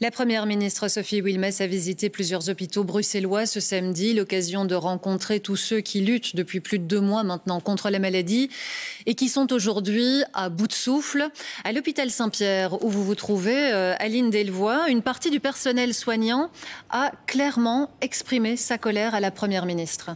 La première ministre Sophie Wilmès a visité plusieurs hôpitaux bruxellois ce samedi, l'occasion de rencontrer tous ceux qui luttent depuis plus de 2 mois maintenant contre la maladie et qui sont aujourd'hui à bout de souffle. À l'hôpital Saint-Pierre, où vous vous trouvez, Aline Delvoye, une partie du personnel soignant a clairement exprimé sa colère à la première ministre.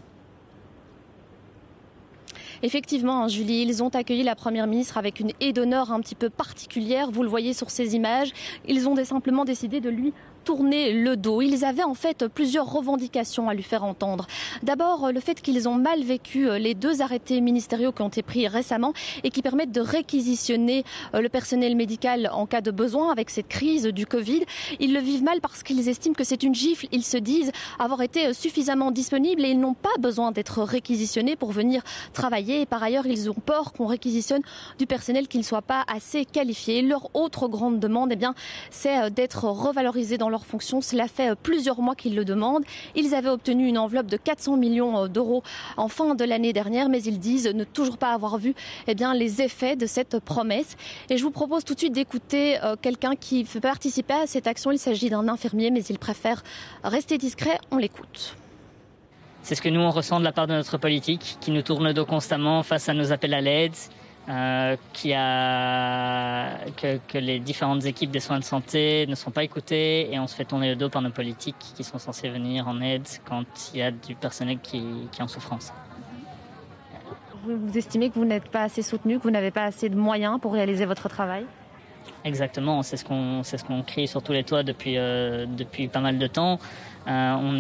Effectivement, Julie, ils ont accueilli la Première ministre avec une haie d'honneur un petit peu particulière. Vous le voyez sur ces images. Ils ont simplement décidé de lui tourner le dos. Ils avaient en fait plusieurs revendications à lui faire entendre. D'abord, le fait qu'ils ont mal vécu les 2 arrêtés ministériaux qui ont été pris récemment et qui permettent de réquisitionner le personnel médical en cas de besoin avec cette crise du Covid. Ils le vivent mal parce qu'ils estiment que c'est une gifle. Ils se disent avoir été suffisamment disponibles et ils n'ont pas besoin d'être réquisitionnés pour venir travailler. Et par ailleurs, ils ont peur qu'on réquisitionne du personnel qui ne soit pas assez qualifié. Leur autre grande demande, c'est d'être revalorisés dans leurs fonctions. Cela fait plusieurs mois qu'ils le demandent. Ils avaient obtenu une enveloppe de 400 millions d'euros en fin de l'année dernière, mais ils disent ne toujours pas avoir vu les effets de cette promesse. Et je vous propose tout de suite d'écouter quelqu'un qui fait participer à cette action. Il s'agit d'un infirmier, mais il préfère rester discret. On l'écoute. C'est ce que nous on ressent de la part de notre politique, qui nous tourne le dos constamment face à nos appels à l'aide, que les différentes équipes des soins de santé ne sont pas écoutées et on se fait tourner le dos par nos politiques qui sont censés venir en aide quand il y a du personnel qui est en souffrance. Vous estimez que vous n'êtes pas assez soutenu, que vous n'avez pas assez de moyens pour réaliser votre travail ? Exactement, c'est ce qu'on crie sur tous les toits depuis pas mal de temps. On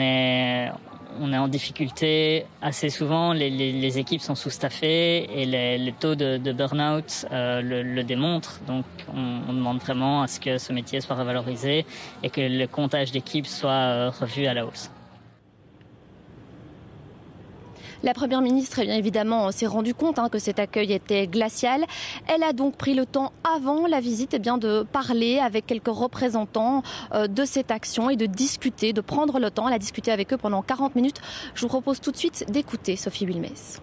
est en difficulté assez souvent, les équipes sont sous-staffées et les taux de burn-out le démontrent. Donc on demande vraiment à ce que ce métier soit revalorisé et que le comptage d'équipes soit revu à la hausse. La Première ministre, évidemment, s'est rendue compte que cet accueil était glacial. Elle a donc pris le temps avant la visite de parler avec quelques représentants de cette action et de discuter, de prendre le temps. Elle a discuté avec eux pendant 40 minutes. Je vous propose tout de suite d'écouter Sophie Wilmès.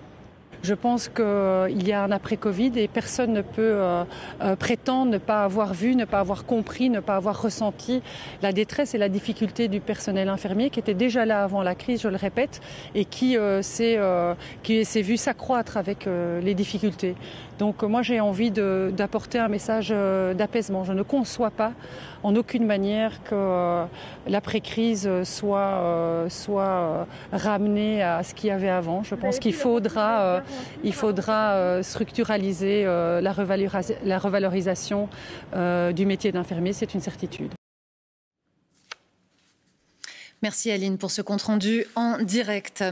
Je pense qu'il y a un après-Covid et personne ne peut prétendre ne pas avoir vu, ne pas avoir compris, ne pas avoir ressenti la détresse et la difficulté du personnel infirmier qui était déjà là avant la crise, je le répète, et qui s'est vu s'accroître avec les difficultés. Donc moi j'ai envie d'apporter un message d'apaisement. Je ne conçois pas en aucune manière que l'après-crise soit ramenée à ce qu'il y avait avant. Je pense qu'il faudra structuraliser la revalorisation du métier d'infirmier, c'est une certitude. Merci Aline pour ce compte rendu en direct.